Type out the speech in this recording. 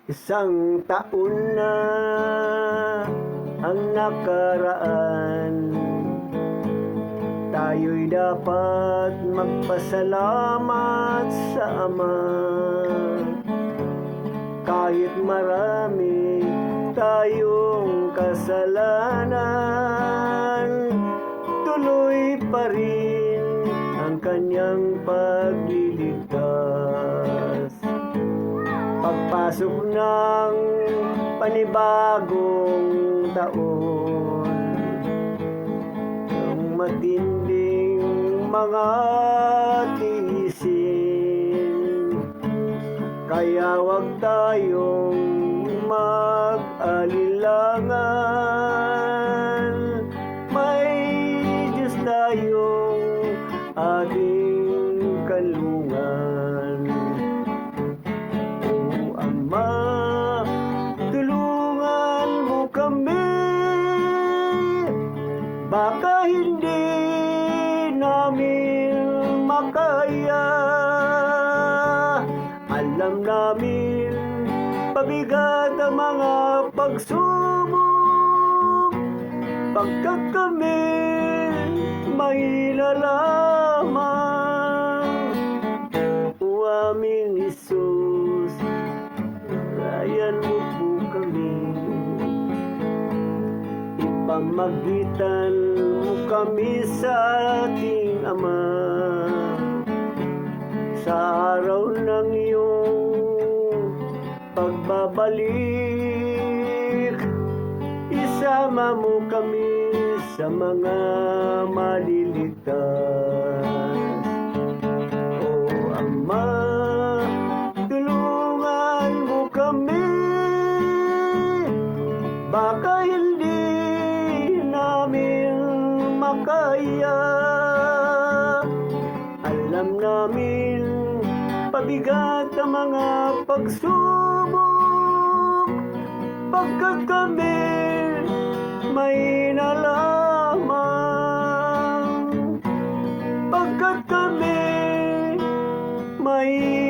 Isang taon na ang nakaraan, tayo'y dapat magpasalamat sa Ama. Kahit marami tayong kasalanan, tuloy pa rin ang kanyang pagliligtas. Pagpasok ng panibagong taon, ang matinding mga tiisin, kaya wag tayong mag-alilangan. May Diyos tayong ating kalungan. O Ama, tulungan mo kami, baka hindi namin makaya. Alam namin pabigat ang mga pagsubok, pagkat kami mahina lamang. O aming Isus, rayan mo po kami, ipamagitan mo kami sa ating Ama. Sa araw ng iyong pagbabalik, isama mo kami sa mga maliligtas. O Ama, tulungan mo kami, baka hindi namin makaya. Alam namin pabigat ang mga pagsubok, pagkat kami mahina lamang. Pagkat kami mahina